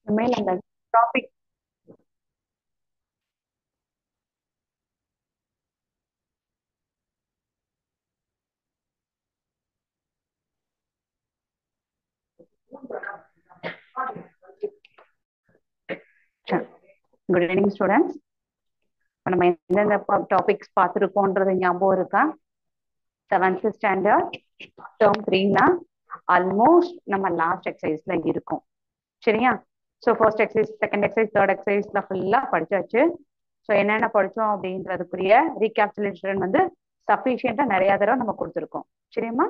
இனிமேல் அந்த topic good evening students. நம்ம எந்தெந்த டாபிக்ஸ் பார்த்துருக்கோன்றது ஞாபகம் இருக்கா? செவன்த் ஸ்டாண்டர்ட் டேர்ம் த்ரீனா ஆல்மோஸ்ட் நம்ம லாஸ்ட் எக்ஸசைஸ்ல இருக்கோம். சரியா? So first exercise, second exercise, third எக்ஸசைஸ்ல ஃபுல்லாக படிச்சாச்சு. ஸோ என்னென்ன படித்தோம் அப்படின்றதுக்குரிய ரீகேப்சுலேஷன் வந்து சஃபிஷியண்டாக நிறைய தடவை நம்ம கொடுத்துருக்கோம். சரியாம்மா?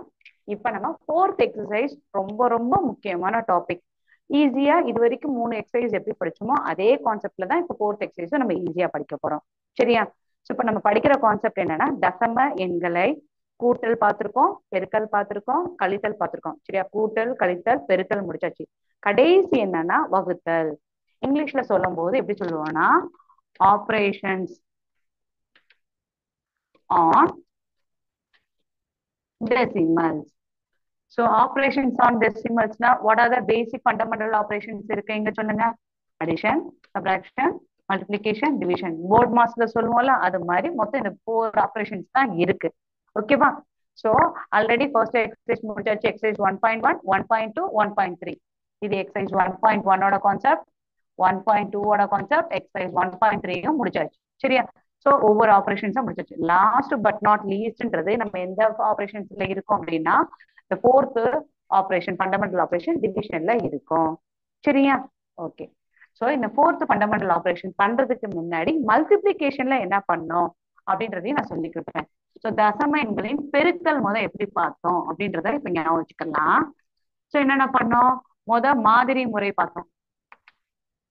இப்போ நம்ம ஃபோர்த் எக்ஸசைஸ் ரொம்ப ரொம்ப முக்கியமான டாபிக். ஈஸியா இது வரைக்கும் 3 எக்ஸசைஸ் எப்படி படிச்சோமோ அதே கான்செப்ட்ல தான் இப்போ ஃபோர்த் எக்ஸசைஸும் நம்ம ஈஸியா படிக்க போறோம். சரியா? ஸோ இப்போ நம்ம படிக்கிற கான்செப்ட் என்னன்னா, தசம எண்களை கூட்டல் பார்த்திருக்கோம், பெருக்கல் பார்த்திருக்கோம், கழித்தல் பார்த்திருக்கோம். சரியா? கூட்டல், கழித்தல், பெருக்கல் முடிச்சாச்சு. கடைசி என்னன்னா வகுத்தல். இங்கிலீஷ்ல சொல்லும் போது எப்படி சொல்லுவோம்னா, operations on decimals. So operations on decimals na what are the basic fundamental operations இருக்கு இங்க சொல்லுங்க. Addition, subtraction, multiplication, division. போர்ட் மாஸ்ல சொல்லுவோம்ல, அது மாதிரி மொத்தம் இந்த 4 operations தான் இருக்கு. ஓகேவா? So already first exercise முடிச்சாச்சு. exercise 1.1, 1.2, 1.3. இது exercise 1.1 ஓட கான்செப்ட், 1.2 ஓட கான்செப்ட், exercise 1.3யும் முடிச்சாச்சு. சரியா? ஸோ ஒவ்வொரு ஆப்ரேஷன்ஸும் முடிச்சாச்சு. லாஸ்ட் பட் நாட் லீஸ்ட்ன்றது நம்ம எந்த ஆப்ரேஷன்ஸ்ல இருக்கோம் அப்படின்னா, இந்த ஃபோர்த் ஆப்ரேஷன், ஃபண்டமெண்டல் ஆப்ரேஷன் டிவிஷன்ல இருக்கும். சரியா? ஓகே. ஸோ இந்த ஃபோர்த் ஃபண்டமெண்டல் ஆப்ரேஷன் பண்றதுக்கு முன்னாடி மல்டிபிளிகேஷன்ல என்ன பண்ணோம் அப்படின்றதையும் நான் சொல்லி கொடுப்பேன். ஸோ தசம எண்களின் பெருக்கல் எப்படி பார்த்தோம் அப்படின்றத இப்ப ஞாபகம் வச்சுக்கலாம். ஸோ என்னென்ன பண்ணோம்? மாதிரி முறை பார்த்தோம்.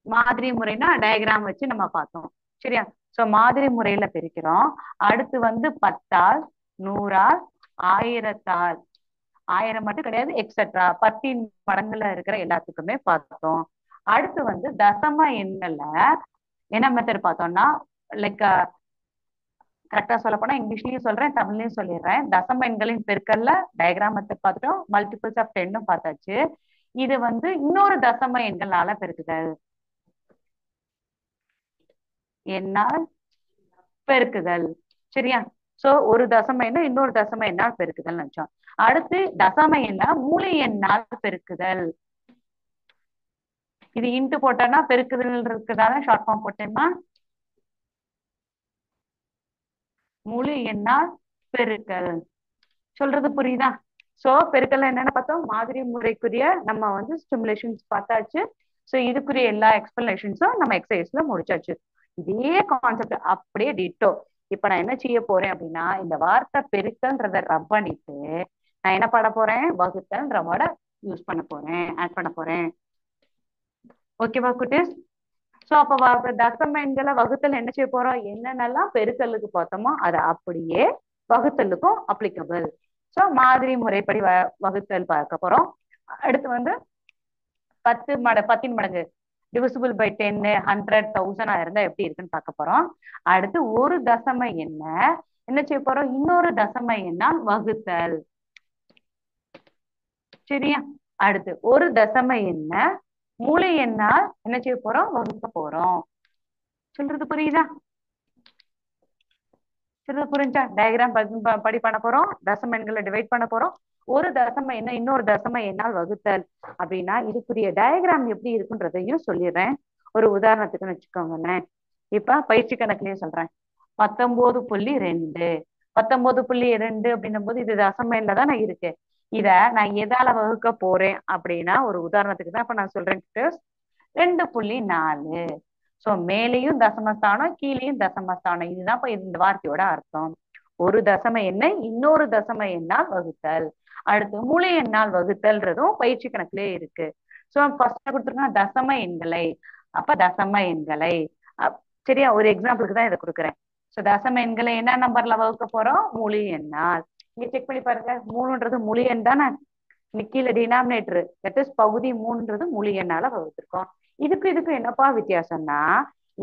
மாதிரி முறைனா டயக்ராம் வச்சு நம்ம பார்த்தோம். சரியா? சோ மாதிரி முறையில பிரிக்கிறோம். அடுத்து வந்து 10ஆல், 100ஆல், 1000ஆல், 1000 மட்டும் கிடையாது, எக்ஸெட்ரா 10 மடங்குல இருக்கிற எல்லாத்துக்குமே பார்த்தோம். அடுத்து வந்து தசம எண்கள்ல என்ன மெத்தட் பார்த்தோம்னா, லைக் கரெக்டா சொல்ல போனா இங்கிலீஷ்லயும் சொல்றேன், தமிழ்லயும் சொல்லிடுறேன். தசம எண்களின் பெருக்கல்ல டயக்ராம் மெத்தட் பார்த்துட்டோம், மல்டிபிள்ஸ் ஆஃப் 10 பார்த்தாச்சு. இது வந்து இன்னொரு தசம எண்களால பெருக்குதல், என்னால் பெருக்குதல். சரியா? சோ ஒரு தசம எண்ண இன்னொரு தசம எண்ணால் பெருக்குதல் நினைச்சோம். அடுத்து தசம எண்ண முழு எண்ணால் பெருக்குதல். இது இன்ட்டு போட்டோம்னா பெருக்குதல் இருக்குதான ஷார்ட் ஃபார்ம் போட்டேன்னா, முழு எண்ணால் பெருக்கல். சொல்றது புரியுதா? சோ பெருக்கல் என்னன்னு பார்த்தோம், மாதிரி முறைக்குரிய நம்ம வந்து ஸ்டிமுலேஷன்ஸ் பார்த்தாச்சு. சோ இதுக்குரிய எல்லா எக்ஸ்பிளனேஷன்ஸும் நம்ம எக்ஸசைஸ்ல முடிச்சாச்சு. இதே கான்செப்ட் அப்படியே டிட்டோ இப்ப நான் என்ன செய்ய போறேன் அப்படின்னா, இந்த வார்த்தை பெருக்கல்ன்றத ரப் பண்ணிட்டு நான் என்ன பண்ண போறேன், வகுத்தல்ன்ற வேர்டை யூஸ் பண்ண போறேன், ஆட் பண்ண போறேன். ஓகேவா குட்டீஸ்? சோ அப்ப தசம எண்களை வகுத்தல் என்ன செய்ய போறோம், என்னென்னலாம் பெருக்கலுக்கு பார்த்தோமோ அது அப்படியே வகுத்தலுக்கும் அப்ளிகபிள். சோ மாதிரி முறைப்படி வகுத்தல் பார்க்க போறோம். அடுத்து வந்து 10 மடங்கு டிவிசிபிள் பை 10, 100, 1000 இருந்தா எப்படி இருக்குன்னு பார்க்க போறோம். அடுத்து ஒரு தசம என்ன செய்ய போறோம், இன்னொரு தசம எண்ணால் வகுத்தல். சரியா? அடுத்து ஒரு தசம எண்ண முழு எண்ணால் என்ன செய்ய போறோம், வகுக்க போறோம். சொல்றது புரியுதா? சொல்றது புரிஞ்சா? டயக்ராம் படி பண்ண போறோம், தசம எண்களை டிவைட் பண்ண போறோம். ஒரு தசம எண்ண இன்னொரு தசம எண்ணால் வகுத்தல் அப்படின்னா இதுக்குரிய டயக்ராம் எப்படி இருக்குன்றதையும் சொல்லிடுறேன். ஒரு உதாரணத்துக்குன்னு வச்சுக்கோங்களேன். இப்ப பயிற்சி கணக்குலயே சொல்றேன். 19.2 19.2 அப்படின்னும் போது இது தசம எண்ல தானே இருக்கு. இத நான் எதால வகுக்க போறேன் அப்படின்னா, ஒரு உதாரணத்துக்கு தான் இப்ப நான் சொல்றேன். 2.4. சோ மேலேயும் தசமஸ்தானம், கீழேயும் தசமஸ்தானம். இதுதான் இப்ப இந்த வார்த்தையோட அர்த்தம். ஒரு தசம எண்ணை இன்னொரு தசம எண்ணால் வகுத்தல். அடுத்து முழு எண்ணால் வகுத்தல்ன்றதும் பயிற்சி கணக்குலயே இருக்கு. சோ ஃபர்ஸ்ட் கொடுத்துருக்காங்க தசம எண்களை. அப்ப தசம எண்களை சரியா, ஒரு எக்ஸாம்பிளுக்கு தான் இதை கொடுக்குறேன். சோ தசம எண்களை என்ன நம்பர்ல வகுக்க போறோம், முழு எண்ணால். இங்க செக் பண்ணி பாருங்க, 3ன்றது முழு எண் தானே. கீழே டினாமினேட்டர் தட் இஸ் பகுதி 3ன்றது முழு எண்ணால வகுத்திருக்கோம். இதுக்கு என்னப்பா வித்தியாசம்னா,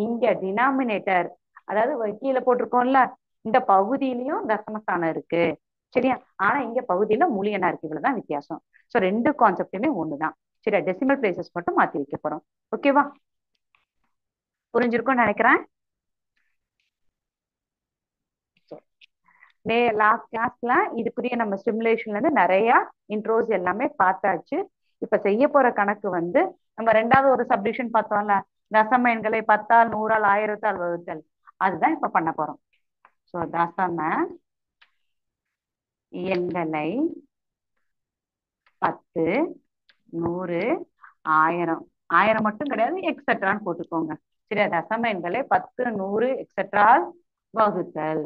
இங்க டினாமினேட்டர் அதாவது கீழே போட்டிருக்கோம்ல, இந்த பகுதியிலயும் தசமஸ்தானம் இருக்கு. சரியா? ஆனா இங்க பகுதியில முழு எண்ணா இருக்கு. இவ்வளவுதான் வித்தியாசம். சோ ரெண்டு கான்செப்டுமே ஒண்ணுதான். சரியா? டெசிமல் பிளேசஸ் மட்டும் மாத்தி வைக்க போறோம். ஓகேவா? புரிஞ்சிருக்கும்னு நினைக்கிறேன். லாஸ்ட் கிளாஸ்ல இதுக்குரிய நம்ம ஸ்டிமுலேஷன்ல இருந்து நிறைய இன்ட்ரோஸ் எல்லாமே பார்த்தாச்சு. இப்ப செய்ய போற கணக்கு வந்து நம்ம ரெண்டாவது ஒரு சப்டிவிஷன் பார்த்தோம்ல, தசம எண்களை 10ஆல் 100ஆல் 1000ஆல் வகுத்தல், அதுதான் இப்ப பண்ண போறோம். சோ தசம எண்களை 10, 100, 1000, 1000 மட்டும் கிடையாது எக்ஸெட்ரான்னு போட்டுக்கோங்க. சரியா? தசம எண்களை 10, 100 எக்ஸெட்ரால் வகுத்தல்,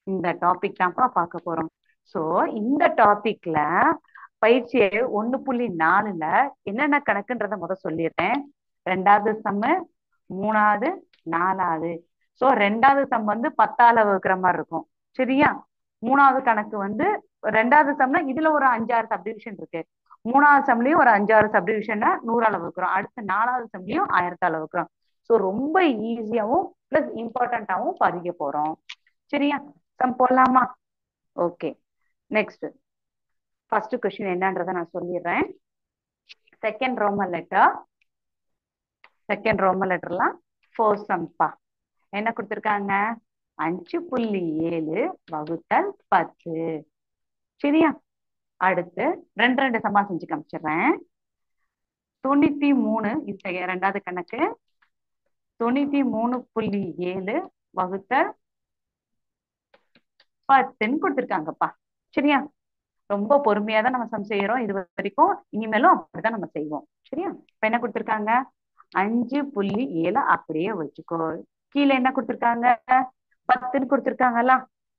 இந்த டாபிக் தான்ப்பா பார்க்க போறோம். சோ இந்த டாபிக்ல பயிற்சி 1.4ல என்னென்ன கணக்குன்றத சொல்லிடுறேன். ரெண்டாவது சம்மு, மூணாவது, நாலாவது. சோ ரெண்டாவது சம் வந்து 10ஆல வகுக்கிற மாதிரி இருக்கும். சரியா? மூணாவது கணக்கு வந்து ரெண்டாவது சம்னா இதுல ஒரு 5-6 சப்டிவிஷன் இருக்கு. மூணாவது சம்லயும் ஒரு 5-6 சப்டிவிஷனை 100ஆல வகுக்கிறோம். அடுத்து நாலாவது சம்லயும் 1000ஆல வகுக்கிறோம். சோ ரொம்ப ஈஸியாவும் பிளஸ் இம்பார்ட்டன்டாவும் படிக்க போறோம். சரியா? சம் போடலாமா? ஓகே. நெக்ஸ்ட் ஃபர்ஸ்ட் கொஸ்டின் என்னன்றதை நான் சொல்லிடுறேன். செகண்ட் ரோமன் லெட்டர்லாம் 4 சம்பா. என்ன கொடுத்திருக்காங்க? 5.7 வகுத்தல் 10. சரியா? அடுத்து ரெண்டு சம்பா செஞ்சு காமிச்சிடுறேன். 93, இது ரெண்டாவது கணக்கு. 93.7 வகுத்தல் 10ன்னு கொடுத்திருக்காங்கப்பா. சரியா? ரொம்ப பொறுமையா தான் நம்ம சம் செய்யறோம் இது வரைக்கும், இனிமேலும் அப்படிதான் நம்ம செய்வோம். சரியா? இப்ப என்ன கொடுத்திருக்காங்க? 5.7 அப்படியே வச்சுக்கோ. கீழே என்ன கொடுத்திருக்காங்க? 10ன்னு கொடுத்திருக்காங்கல்ல.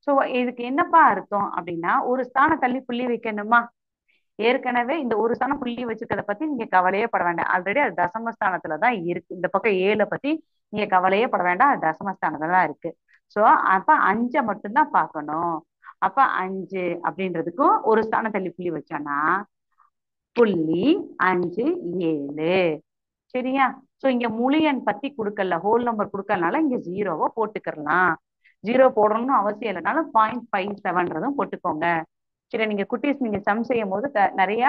சோ இதுக்கு என்னப்பா அர்த்தம் அப்படின்னா, ஒரு ஸ்தானம் தள்ளி புள்ளி வைக்கணுமா? ஏற்கனவே இந்த ஒரு ஸ்தானம் புள்ளி வச்சிருக்கிறத பத்தி நீங்க கவலையே பட வேண்டாம். ஆல்ரெடி அது தசமஸ்தானத்துலதான் இருக்கு. இந்த பக்கம் 7 பத்தி நீங்க கவலையே பட வேண்டாம், அது தசமஸ்தானத்துல தான் இருக்கு. சோ அப்ப 5 மட்டும்தான் பார்க்கணும். அப்ப 5 அப்படின்றதுக்கும் ஒரு ஸ்தானம் தள்ளி புள்ளி வச்சோம்னா 0.57. சரியா? சோ இங்க முழு எண் பத்தி கொடுக்கல, ஹோல் நம்பர் கொடுக்கறதுனால இங்க 0-வை போட்டுக்கலாம். 0 போடணும்னு அவசியம் இல்லைனாலும் 0.57 போட்டுக்கோங்க. சரி, நீங்க குட்டீஸ் நீங்க சம் செய்யும் போது நிறைய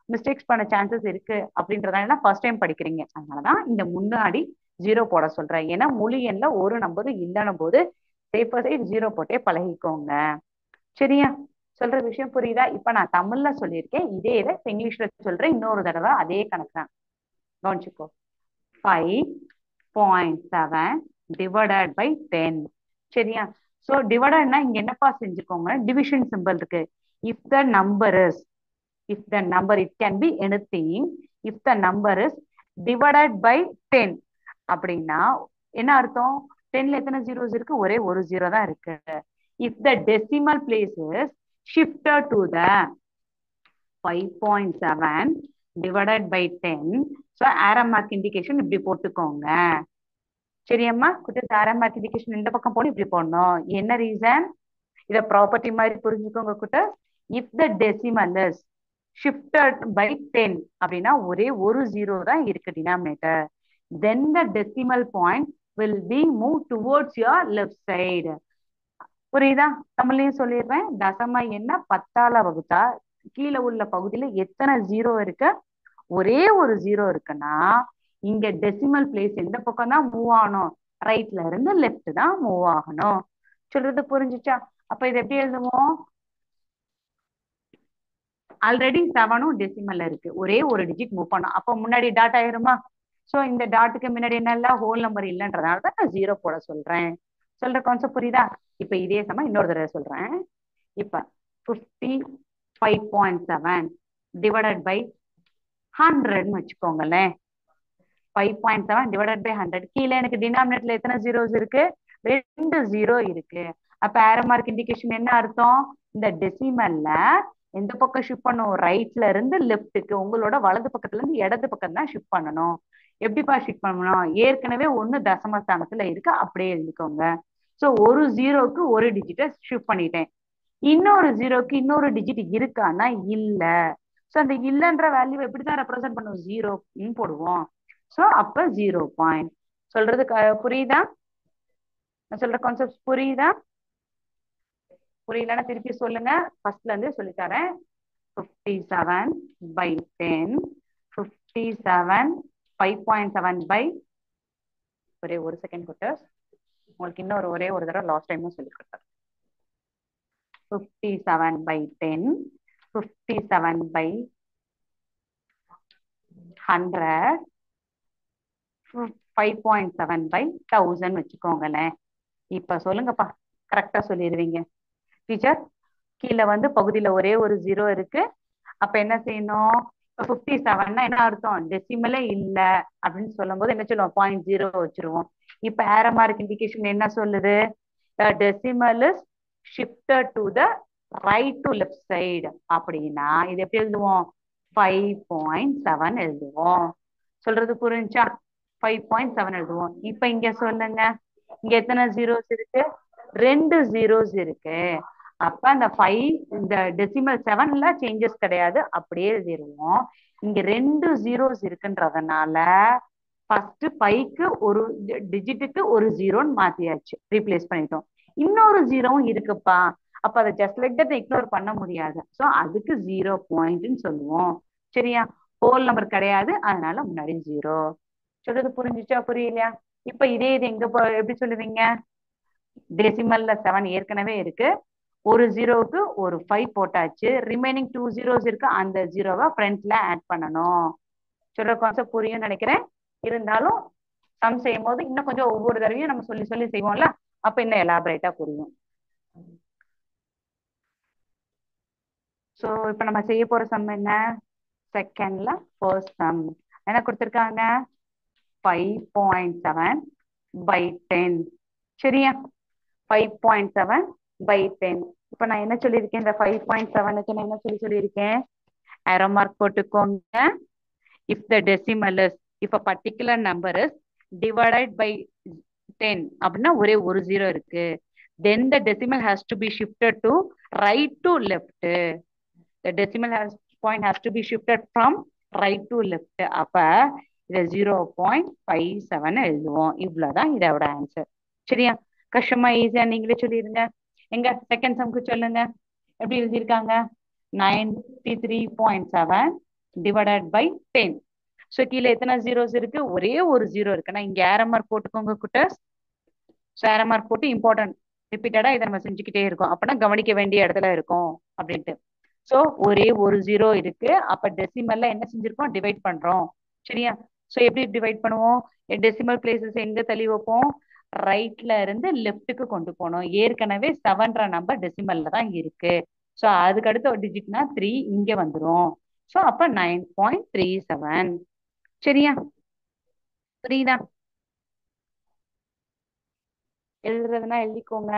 மிஸ்டேக்ஸ் பண்ண சான்சஸ் இருக்கு அப்படின்றதால ஃபர்ஸ்ட் டைம் படிக்கிறீங்க. அதனாலதான் இந்த முன்னாடி 0 போட சொல்றேன். ஏன்னா முழு எண்ல ஒரு நம்பர் இல்லைன்னும் போது சேஃபர் சைடு 0 போட்டே பழகிக்கோங்க. சரியா? சொல்ற விஷயம் புரியுதா? இப்ப நான் தமிழ்ல சொல்லியிருக்கேன், இதே இதை இங்கிலீஷ்ல சொல்றேன். இன்னொரு தடவை அதே கணக்கு தான், கவனிச்சுக்கோ. 5.7 divided by 10. சரியா? சோ டிவைடட்னா இங்க என்னப்பா செஞ்சுக்கோங்க, டிவிஷன் சிம்பிள் இருக்கு. if the number it can be anything, if the number is divided by 10 அப்படின்னா என்ன அர்த்தம்? 10ல எத்தனை ஜீரோஸ் இருக்கு? ஒரே ஒரு ஜீரோ தான் இருக்கு. if the decimal place is shifted to the 5.7 divided by 10, so arrow mark indication இப்படி போட்டுக்கோங்க. சரியம்மா? குட்டி arrow mark indication இந்த பக்கம் போன இப்படி போடணும். என்ன ரீசன்? இத ப்ராப்பர்ட்டி மாதிரி புரிஞ்சுக்கோங்க குட்ட. if the decimal is shifted by 10 அப்படின்னா ஒரே ஒரு ஜீரோ தான் இருக்கு denominator, then the decimal point will be moved towards your left side. புரியுதா? தமிழ்லயும் சொல்லிடுறேன். தசம என்ன 10ஆல வகுத்தா கீழே உள்ள பகுதியில எத்தனை ஜீரோ இருக்கு? ஒரே ஒரு ஜீரோ இருக்குன்னா இங்க டெசிமல் பிளேஸ் எந்த பக்கம் தான் மூவ் ஆகணும்? ரைட்ல இருந்து லெஃப்ட் தான் மூவ் ஆகணும். சொல்றது புரிஞ்சுச்சா? அப்ப இது எப்படி எழுதுவோம்? ஆல்ரெடி 7ம் டெசிமல்ல இருக்கு, ஒரே ஒரு டிஜிட் மூவ் பண்ணும். அப்ப முன்னாடி டாட் ஆயிருமா? சோ இந்த டாட்டுக்கு முன்னாடி என்ன ஹோல் நம்பர் இல்லைன்றதுனால தான் நான் 0 போட சொல்றேன். சொல்ற கான்செப்ட் புரியுதா? இப்ப இதே சமயம் இன்னொரு தடவை சொல்றேன். இப்ப 55.7 டிவைடட் பை 100ன்னு வச்சுக்கோங்களேன். 5.7 டிவைடட் பை 100. கீழே எனக்கு டினாமினேட்ல எத்தனை ஜீரோஸ் இருக்கு? 2 ஜீரோ இருக்கு. அப்ப ஏரோ மார்க் இண்டிகேஷன் என்ன அர்த்தம்? இந்த டெசிமல்ல எந்த பக்கம் ஷிஃப்ட் பண்ணும்? ரைட்ல இருந்து லெஃப்ட்டுக்கு. உங்களோட வலது பக்கத்துல இருந்து இடது பக்கம் தான் ஷிஃப்ட் பண்ணணும். எப்படிப்பா ஷிஃப்ட் பண்ணணும்? ஏற்கனவே 1 தசமஸ்தானத்துல இருக்கு, அப்படியே எழுதிக்கோங்க. சோ ஒரு ஜீரோக்கு ஒரு டிஜிட்டை ஷிஃப்ட் பண்ணிட்டேன். இன்னொரு ஜீரோக்கு இன்னொரு டிஜிட் இருக்கான்னா இல்ல. சோ அந்த இல்லன்ற வேல்யூ எப்படிதான் ரெப்ரசென்ட் பண்ணுவோம்? 0 போடுவோம். சோ அப்ப 0 பாயிண்ட். சொல்றது புரியுதா? நான் சொல்ற கான்செப்ட் புரியுதா? புரியலன்னா திருப்பி சொல்லுங்க, ஃபர்ஸ்ட்ல இருந்து சொல்லித்தரேன். 57/10 57 5.7 by ஒரே ஒரு செகண்ட் குட்டர்ஸ், உங்களுக்கு இன்னொரு ஒரே ஒரு தடவை லாஸ்ட் டைமும் சொல்லி கொடுத்தாரு. 57 by 10, 57 by 100, 5.7 by 1000 வச்சுக்கோங்களேன். இப்ப சொல்லுங்கப்பா, கரெக்டா சொல்லிடுவீங்க. டீச்சர் கீழே வந்து பகுதியில ஒரே ஒரு ஜீரோ இருக்கு, அப்ப என்ன செய்யணும்? 57னா என்ன அர்த்தம்? டெசிமலே இல்ல அப்படின்னு சொல்லும் போது என்ன சொல்லுவோம்? 0.0 வச்சிருவோம். இப்ப ஏரோ மார்க் இண்டிகேஷன் என்ன சொல்லுது? Decimal is shifted to the right to left side. அப்படின்னா இது எப்படி எழுதுவோம்? 5.7 எழுதுவோம். சொல்றது புரிஞ்சா? 5.7 எழுதுவோம். இப்ப இங்க சொல்லுங்க, இங்க எத்தனை ஜீரோஸ் இருக்கு? 2 ஜீரோஸ் இருக்கு. அப்ப அந்த 5 இந்த டெசிமல் 7ல சேஞ்சஸ் கிடையாது, அப்படியே எழுதிருவோம். இங்க 2 ஜீரோஸ் இருக்குன்றதுனால ஃபர்ஸ்ட் 5க்கு ஒரு டிஜிட்டுக்கு ஒரு ஜீரோன்னு மாத்தியாச்சு, ரீப்ளேஸ் பண்ணிட்டோம். இன்னொரு ஜீரோவும் இருக்குப்பா, அப்ப அதை ஜஸ்ட் லைக் தட் இக்னோர் பண்ண முடியாது. சோ அதுக்கு 0 பாயிண்ட்னு சொல்லுவோம். சரியா? ஹோல் நம்பர் கிடையாது, அதனால முன்னாடி ஜீரோ. சொல்றது புரிஞ்சுச்சா புரியலையா? இப்ப இதே இது எங்க எப்படி சொல்லுவீங்க? டெசிமல்ல 7 ஏற்கனவே இருக்கு, ஒரு ஜீரோவுக்கு ஒரு 5 போட்டாச்சு, ரிமைனிங் 2 ஜீரோஸ் இருக்கு, அந்த ஜீரோவை ஃப்ரண்ட்ல ஆட் பண்ணணும். சொல்ற கான்செப்ட் புரியும் நினைக்கிறேன். இருந்தாலும் சம் செய்யும் போது இன்னும் கொஞ்சம் ஒவ்வொரு தடவையும் நம்ம சொல்லி சொல்லி செய்வோம்ல, அப்ப இன்னும் எலாபரேட்டா புரியும். சோ இப்ப நம்ம செய்ய போற சம் என்ன? செகண்ட்ல ஃபர்ஸ்ட் சம் என்ன கொடுத்திருக்காங்க? 5.7 by 10. சரியா? 5.7 by 10. இப்ப நான் என்ன சொல்லியிருக்கேன்? இந்த 5.7க்கு நான் என்ன சொல்லியிருக்கேன்? arrow mark போட்டுக்கோங்க. If the decimal is, if a particular number is divided by 10 அப்படின்னா ஒரே ஒரு ஜீரோ இருக்கு, then the decimal has to be shifted to right to left. The decimal point has to be shifted from right to left. அப்ப இத 0.57 எழுதுவோம். இவ்வளவுதான் இதோட answer. சரியா? கஷ்டமா ஈஸியா நீங்களே சொல்லிருங்க. எங்க செகண்ட் சம்க்கு சொல்லுங்க, எப்படி எழுதியிருக்காங்க? 93.7 divided by 10. சோ கீழே எத்தனை ஜீரோஸ் இருக்கு? ஒரே ஒரு ஜீரோ இருக்கு. நான் இங்க ஏரோ மார்க் போட்டுக்கோங்க குட்டர்ஸ். சோ ஏரோ மார்க் போட்டு இம்பார்ட்டன்ட் ரிப்பீட்டடா இதை நம்ம செஞ்சுக்கிட்டே இருக்கோம், அப்பனா கவனிக்க வேண்டிய இடத்துல இருக்கும் அப்படின்ட்டு. சோ ஒரே ஒரு ஜீரோ இருக்கு, அப்ப டெசிமல்ல என்ன செஞ்சிருக்கோம்? டிவைட் பண்றோம். சரியா? சோ எப்படி டிவைட் பண்ணுவோம்? டெசிமல் பிளேசஸ் எங்க தள்ளி வைப்போம்? ரைட்ல இருந்து லெஃப்ட்டுக்கு கொண்டு போனோம். ஏற்கனவே 7ன்ற நம்பர் டெசிமல்ல தான் இருக்கு. சோ அதுக்கு அடுத்த ஒரு டிஜிட்னா 3 இங்க வந்துரும். சோ அப்ப 9.37. சரியா? புரியுதா? எழுதுறதுன்னா எழுதிக்கோங்க.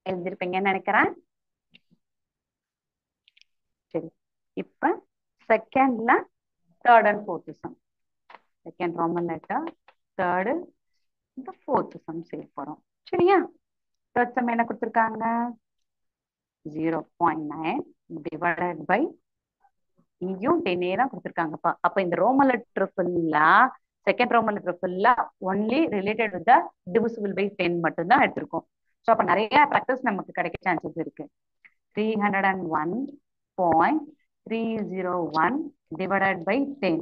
எழுதிருப்பீங்கன்னு நினைக்கிறேன். சரி, இப்ப செகண்ட்ல third and fourth some. Second Roman letter, third, இந்த ஃபோர்த் சம் செய்ய போறோம். சரியா? தேர்ட் சம் என்ன கொடுத்துருக்காங்க? 0.9 divided by, இங்கேயும் 10 தான் கொடுத்துருக்காங்கப்பா. அப்ப இந்த ரோமன் லெட்டர் ஃபுல்லா, செகண்ட் ரோமன் லெட்டர் ஃபுல்லா only related with the divisible by 10 மட்டும் தான் எடுத்திருக்கோம். ஸோ அப்ப நிறைய ப்ராக்டிஸ் நமக்கு கிடைக்க சான்சஸ் இருக்கு. 301.301 divided by 10.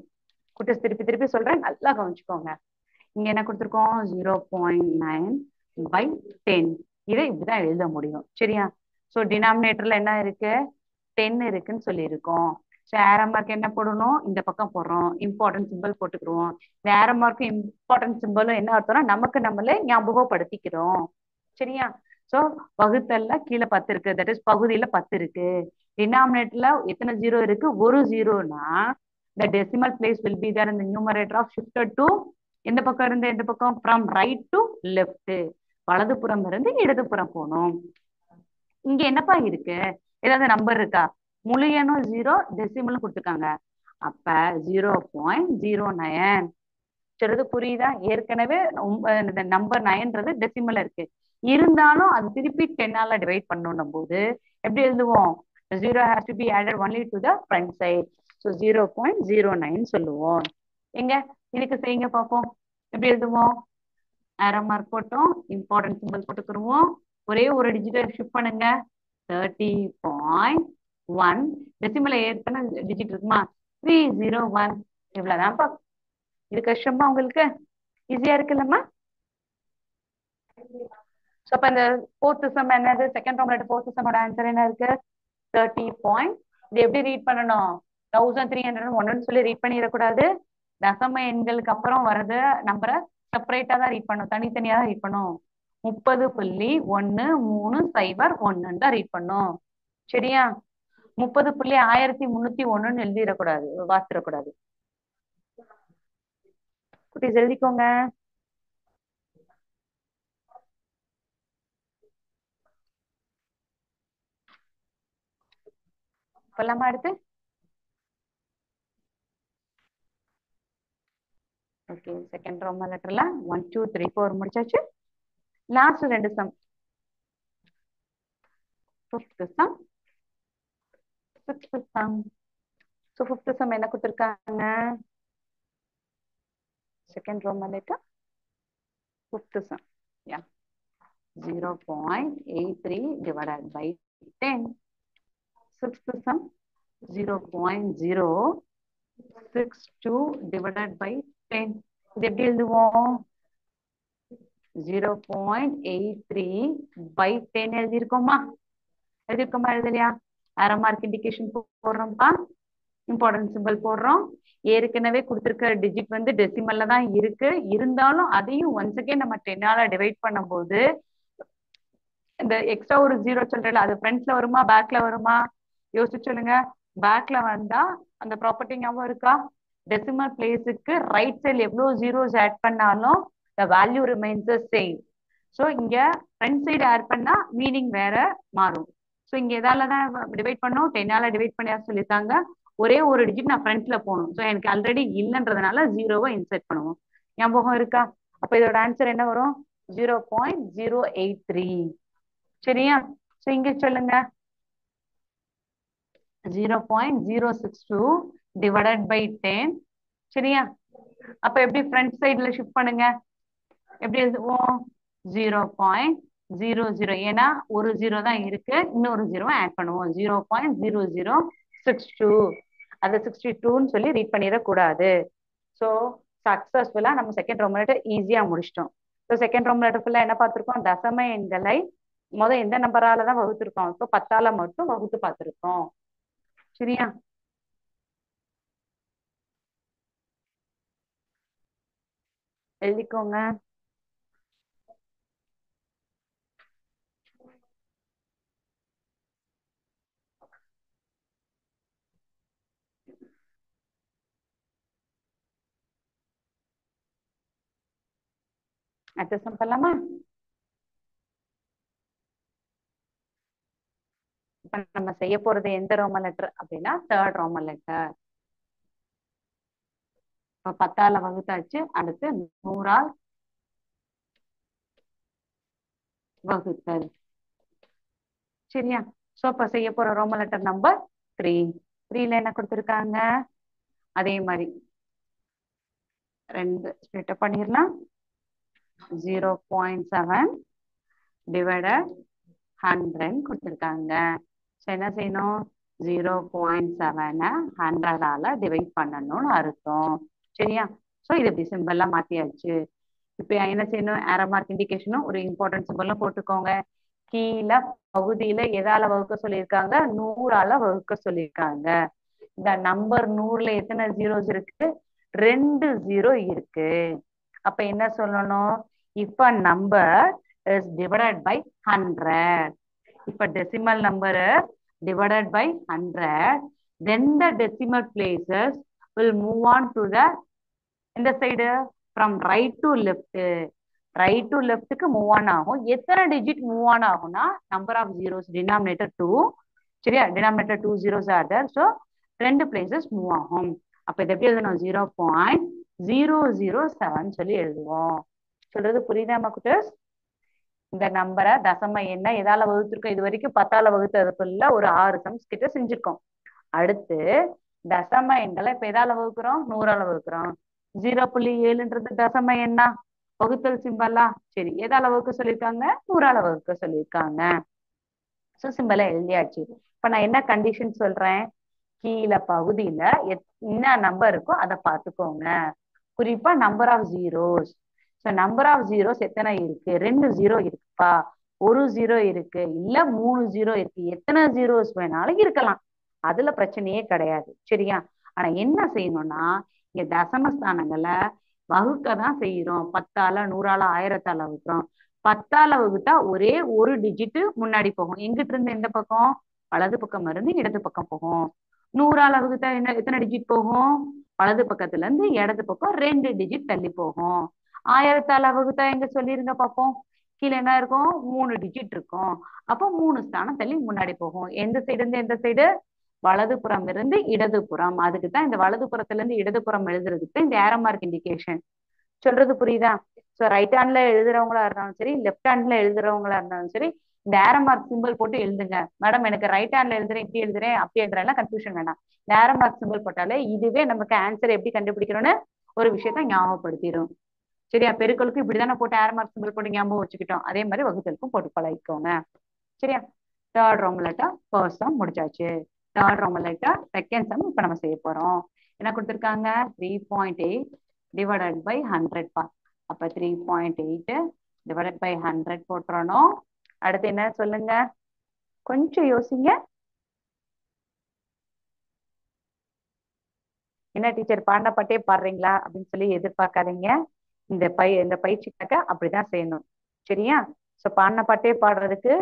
குட்டஸ் திருப்பி திருப்பி சொல்றேன், நல்லா கவனிச்சுக்கோங்க. இங்க என்ன கொடுத்துருக்கோம்? 0.9 by 10. இதை இப்படிதான் எழுத முடியும். சரியா? சோ டினாமினேட்டர்ல என்ன இருக்கு? 10 இருக்குன்னு சொல்லியிருக்கோம். ஸோ ஏரோ மார்க் என்ன போடணும்? இந்த பக்கம் போடுறோம், இம்பார்ட்டன்ட் சிம்பிள் போட்டுக்கிறோம். இந்த ஏரோ மார்க் இம்பார்ட்டன்ட் சிம்பிளும் என்ன அர்த்தம்னா நமக்கு நம்மளே ஞாபகப்படுத்திக்கிறோம். சரியா? சோ வகுத்தல்ல கீழே 10 இருக்கு, தட் இஸ் பகுதியில 10 இருக்கு. டினாமினேட்டர்ல எத்தனை ஜீரோ இருக்கு? ஒரு ஜீரோனா the decimal place will be there in the numerator of shifted to எந்த பக்கம் இருந்து எந்த பக்கம்? from right to left. வலதுபுறம் இருந்து இடதுபுறம் போகணும். இங்க என்னப்பா இருக்கு? ஏதாவது நம்பர் இருக்கா? முழு எண்ணும் 0, டெசிமலும் கொடுத்துருக்காங்க. அப்ப 0.09. சொல்றது புரியுதா? ஏற்கனவே இந்த நம்பர் 9ன்றது டெசிமல்ல இருக்கு, இருந்தாலும் அது திருப்பி 10ஆல டிவைட் பண்ணணும் போது எப்படி எழுதுவோம்? 0 has to be added only to the front side. So 0.09 சொல்லுவோம். எங்க இதுக்கு செய்யுங்க பார்ப்போம். எப்படி எழுதுவோம்? ஆரோ மார்க் போட்டோம், இம்பார்ட்டன்ட் சிம்பிள் போட்டுக்கிருவோம். ஒரே ஒரு டிஜிட்டல் ஷிஃப்ட் பண்ணுங்க. 30.1 டெசிமல எத்தனை டிஜிட் இருக்குமா? 301. இவ்வளவுதான்ப்பா. இது கஷ்டமா உங்களுக்கு? ஈஸியா இருக்குல்லம்மா? சோ அப்ப இந்த ஃபோர்த் சம் என்னது? செகண்ட் ரோமோட ஃபோர்த் சம்மோட ஆன்சர் என்ன இருக்கு? 30 பாயிண்ட். இது எப்படி ரீட் பண்ணணும்? 1301 சொல்லி ரீட் பண்ணிடக்கூடாது. தசம எண்களுக்கு அப்புறம் வர்றது நம்பரை செப்பரேட்டா தான் ரீட் பண்ணும், தனித்தனியா தான் ரீட் பண்ணும். 30.1301 தான் ரீட் பண்ணும். சரியா? 30.1301 எழுதிடக்கூடாது, வாசிடக்கூடாது. குட்டீஸ் எழுதிக்கோங்க. சொல்லலாமா அடுத்து? ஓகே, செகண்ட் ரோம லெட்டர்ல 1 2 3 4 முடிச்சாச்சு. லாஸ்ட் ரெண்டு sum. Fifth sum, sixth sum. So fifth sum என்ன கொடுத்துருக்காங்க? Second Roman letter fifth sum. Yeah, 0.83 divided by 10. Sixth sum, 0.062 divided by 10. இது எப்படி எழுதுவோம்? 0.83 by 10 எழுதியிருக்கோமா? எழுதியிருக்கோமா? அரை மார்க் இண்டிகேஷன் போடுறோம்ப்பா. இம்பார்ட்டன்ட் சிம்பிள் போடுறோம். ஏற்கனவே கொடுத்திருக்கிற டிஜிட் வந்து டெசிமல்ல தான் இருக்கு. இருந்தாலும் அதையும் ஒன்ஸ் அகைன் நம்ம 10ஆல டிவைட் பண்ணும்போது இந்த எக்ஸ்ட்ரா ஒரு ஜீரோ சொல்றேன், அது ஃப்ரண்ட்ல வருமா பேக்ல வருமா? யோசிச்சு சொல்லுங்க. பேக்ல வந்தா அந்த ப்ராப்பர்ட்டி ஞாபகம் இருக்கா? டெசிமல் பிளேஸுக்கு ரைட் சைடு எவ்வளவு ஜீரோஸ் ஆட் பண்ணாலும் the value remains the same. So இங்க ஃப்ரண்ட் சைடு ஆட் பண்ணா மீனிங் வேற மாறும். ஸோ இங்க எதால தான் டிவைட் பண்ணோம்? 10ஆல டிவைட் பண்ணியா சொல்லியிருக்காங்க. ஒரே ஒரு டிஜிட் நான் ஃப்ரண்ட்ல போகணும். ஸோ எனக்கு ஆல்ரெடி இல்லைன்றதுனால ஜீரோவை இன்சர்ட் பண்ணுவோம். ஞாபகம் இருக்கா? அப்ப இதோட ஆன்சர் என்ன வரும்? 0.083. சரியா? ஸோ இங்க சொல்லுங்க. 0.062 divided by 10. சரியா? அப்ப எப்படி ஃப்ரண்ட் சைடுல ஷிஃப்ட் பண்ணுங்க? எப்படி எழுதுவோம்? 0.00. ஏன்னா ஒரு ஜீரோ தான் இருக்கு, இன்னொரு ஜீரோ ஆட் பண்ணுவோம். 0.0062. அதை 62ன்னு சொல்லி ரீட் பண்ணிடக்கூடாது. ஸோ சக்சஸ்ஃபுல்லா நம்ம செகண்ட் ரோம் லெட்டர் ஈஸியா முடிச்சிட்டோம். ஸோ செகண்ட் ரோம் லெட்டர் ஃபுல்லா என்ன பார்த்திருக்கோம்? தசம எண்களை எந்த நம்பரால தான் வகுத்திருக்கோம்? இப்போ 10ஆல மட்டும் வகுத்து பார்த்திருக்கோம். சரியா? எழுதிக்கோங்க. அடுத்த பண்ணலாமா? இப்ப நம்ம செய்ய போறது எந்த ரோமன் லெட்டர் அப்படின்னா தேர்ட் ரோமன் லெட்டர். இப்ப 10ஆல வகுத்தாச்சு. அடுத்து 100ஆல் வகுத்தல். சரியா? சோ இப்ப செய்ய போற ரோமன் லெட்டர் நம்பர் 3. 3ல என்ன கொடுத்திருக்காங்க? அதே மாதிரி ரெண்டு ஸ்பிளிட் பண்ணிடலாம். 0.7 டிவைடட் 100 கொடுத்திருக்காங்க. என்ன செய்யணும்? 0.7 100ஆல டிவைட் பண்ணணும்னு அர்த்தம். சரியா? சோ இது இப்படி சிம்பிளா மாத்தியாச்சு. இப்ப என்ன செய்யணும்? ஏரோ மார்க் இண்டிகேஷனும் ஒரு இம்பார்ட்டன்ட் சிம்பிளும் போட்டுக்கோங்க. கீழே பகுதியில எதால வகுக்க சொல்லியிருக்காங்க? 100ஆல வகுக்க சொல்லியிருக்காங்க. இந்த நம்பர் 100ல எத்தனை ஜீரோஸ் இருக்கு? 2 ஜீரோ இருக்கு. அப்ப என்ன சொல்லணும்? இப்ப நம்பர் இஸ் டிவைடட் பை 100. இப்ப decimal number divided by 100, then the decimal places will move on to the இந்த side from right to left. right to leftக்கு மூவ் ஆன் ஆகும். எத்தனை டிஜிட் மூவ் ஆன் ஆகும்னா நம்பர் ஆஃப் ஜீரோஸ் டினாமினேட்டர் 2. சரியா? Denominator 2 zeros are there. So 2 places move ஆகும். அப்ப இது எப்படி எழுதணும்? 0.007 சொல்லி எழுதுவோம். சொல்றது புரியுதா மக்கள்? இந்த நம்பரை தசம எண்ணை எதால வகுத்திருக்கோம்? இது வரைக்கும் 10ஆல வகுத்ததுக்குள்ள ஒரு 6 சம்ஸ் கிட்ட செஞ்சிருக்கோம். அடுத்து தசம எண்களை இப்ப எதால வகுக்கிறோம்? 100ஆல வகுக்கிறோம். 0.7ன்றது தசம எண்ணா, வகுத்தல் சிம்பலா? சரி, எதால வகுக்க சொல்லியிருக்காங்க? 100ஆல வகுக்க சொல்லியிருக்காங்க. சோ சிம்பலை எழுதியாச்சு. இப்ப நான் என்ன கண்டிஷன் சொல்றேன்? கீழே பகுதியில என்ன நம்பர் இருக்கோ அதை பார்த்துக்கோங்க. குறிப்பா number of zeros. So number of zeros எத்தனை இருக்கு? 2 ஜீரோ இருக்குப்பா, ஒரு ஜீரோ இருக்கு, இல்ல 3 ஜீரோ இருக்கு, எத்தனை ஜீரோஸ் வேணாலும் இருக்கலாம், அதுல பிரச்சனையே கிடையாது. சரியா? ஆனா என்ன செய்யணும்னா, இங்க தசமஸ்தானங்களை வகுக்க தான் செய்யறோம். 10ஆல, 100ஆல, 1000ஆல வகுக்கிறோம். 10ஆல வகுத்தா ஒரே ஒரு டிஜிட் முன்னாடி போகும். எங்கிட்ட இருந்து எந்த பக்கம்? வலது பக்கம் இருந்து இடது பக்கம் போகும். 100ஆல வகுத்தா என்ன, எத்தனை டிஜிட் போகும்? வலது பக்கத்துல இருந்து இடது பக்கம் 2 டிஜிட் தள்ளி போகும். 1000ஆல வகுத்தா எங்க சொல்லிருங்க பாப்போம். கீழே என்ன இருக்கும்? 3 டிஜிட் இருக்கும். அப்போ 3 ஸ்தானம் தள்ளி முன்னாடி போகும். எந்த சைடு இருந்து எந்த சைடு? வலது புறம் இருந்து இடது புறம். அதுக்கு தான் இந்த வலது புறத்துல இருந்து இடது புறம் எழுதுறதுக்கு இந்த ஏரோ மார்க் இண்டிகேஷன். சொல்றது புரியுதா? சோ ரைட் ஹேண்ட்ல எழுதுறவங்களா இருந்தாலும் சரி, லெஃப்ட் ஹேண்ட்ல எழுதுறவங்களா இருந்தாலும் சரி, இந்த ஏரோ மார்க் சிம்பிள் போட்டு எழுதுங்க. மேடம் எனக்கு ரைட் ஹேண்ட்ல எழுதுறேன், இப்படி எழுதுறேன், அப்படி எழுதுறேன், கன்ஃபியூஷன் வேண்டாம். இந்த ஏரோ மார்க் சிம்பிள் போட்டாலே இதுவே நமக்கு ஆன்சர் எப்படி கண்டுபிடிக்கிறோம்னு ஒரு விஷயத்த ஞாபகப்படுத்திடும். சரியா? பெருக்களுக்கு இப்படிதானே போட்டு ஏரோ மார்க் சிம்பிள் போட்டு ஞாபகம் வச்சுக்கிட்டோம். அதே மாதிரி வகுத்தலுக்கும் போட்டு பழகிக்கோங்க. சரியா? தேர்ட் ரோமலெட்டா ஃபர்ஸ்ட் சம் முடிச்சாச்சு. தேர்ட் ரோமலெட்டா செகண்ட் சம் இப்ப நம்ம செய்ய போறோம். என்ன கொடுத்திருக்காங்க? 3.8 டிவைடட் பை 100 பா. அப்ப 3.8 டிவைடட் பை 100 போட்டுறணும். அடுத்து என்ன சொல்லுங்க? கொஞ்சம் யோசிங்க. என்ன டீச்சர் பாடின பாட்டே பாடுறீங்களா அப்படின்னு சொல்லி எதிர்பார்க்காதீங்க. இந்த பயிற்சிக்காக அப்படிதான் செய்யணும். சரியா? சோ பாடின பாட்டே பாடுறதுக்கு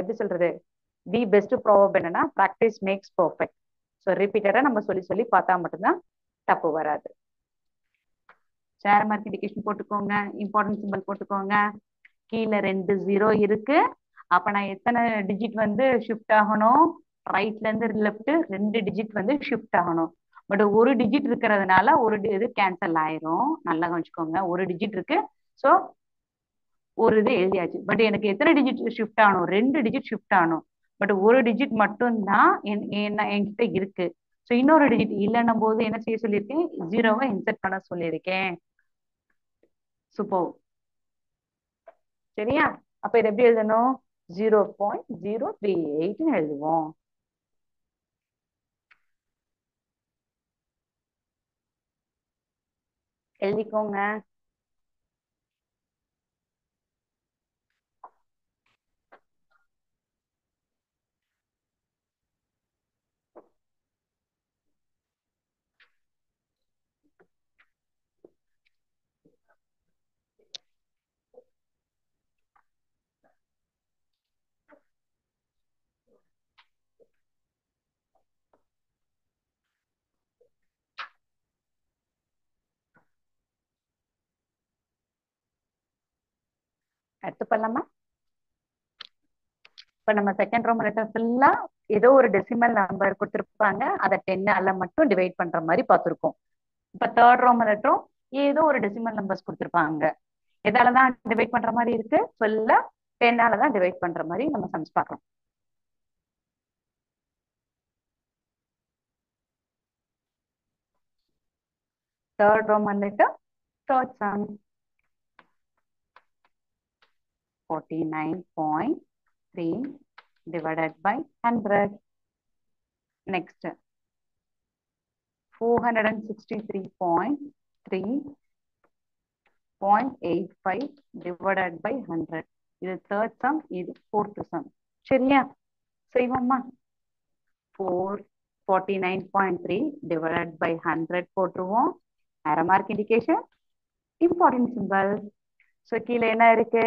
எப்படி சொல்றது, தி பெஸ்ட் ப்ராவர்ப் என்னன்னா, பிராக்டிஸ் மேக்ஸ் பர்ஃபெக்ட். ஸோ ரிப்பீட்டடா நம்ம சொல்லி சொல்லி பார்த்தா மட்டும்தான் தப்பு வராது. ஷேர் மார்க் இண்டிகேஷன் போட்டுக்கோங்க, இம்பார்ட்டன்ட் சிம்பிள் போட்டுக்கோங்க. கீழே 2 ஜீரோ இருக்கு. அப்ப நான் எத்தனை டிஜிட் வந்து ஷிஃப்ட் ஆகணும்? ரைட்ல இருந்து லெஃப்ட் 2 டிஜிட் வந்து ஷிஃப்ட் ஆகணும். பட் ஒரு டிஜிட் இருக்கிறதுனால ஒரு இது கேன்சல் ஆயிரும். நல்லா கவனிச்சுக்கோங்க, ஒரு டிஜிட் இருக்கு. ஸோ ஒரு இது எழுதியாச்சு. பட் எனக்கு எத்தனை டிஜிட் ஷிஃப்ட் ஆகணும்? 2 டிஜிட் ஷிஃப்ட் ஆகணும். பட் ஒரு டிஜிட் மட்டும்தான் என்கிட்ட இருக்கு. ஸோ இன்னொரு டிஜிட் இல்லைன்னும் போது என்ன செய்ய சொல்லியிருக்கேன்? ஜீரோவை இன்செர்ட் பண்ண சொல்லியிருக்கேன். சூப்பர். சரியா? அப்ப இது எப்படி எழுதணும்? 0.038 எழுதுவோம். எழுதிக்கோங்க. அடுத்து பண்ணலாமா? இப்ப நம்ம செகண்ட் ரோம் லெட்டர் ஃபுல்லா ஏதோ ஒரு டெசிமல் நம்பர் கொடுத்திருப்பாங்க, அதை 10ஆல மட்டும் டிவைட் பண்ற மாதிரி பார்த்திருக்கோம். இப்ப தேர்ட் ரோம் லெட்டரும் ஏதோ ஒரு டெசிமல் நம்பர்ஸ் கொடுத்திருப்பாங்க. எதாலதான் டிவைட் பண்ற மாதிரி இருக்கு? ஃபுல்லா 10ஆல தான் டிவைட் பண்ற மாதிரி நம்ம சம்ஸ் பார்க்கலாம். Third Roman letter, third sum 49.3 divided by 100. Next, 463.3.85 divided by 100. இது தேர்ட் சம், இது ஃபோர்த் சம். சரியா? செய்வோமா? 449.3 divided by 100 போட்டுருவோம். arrow mark indication, important symbol. So கீழே என்ன இருக்கு?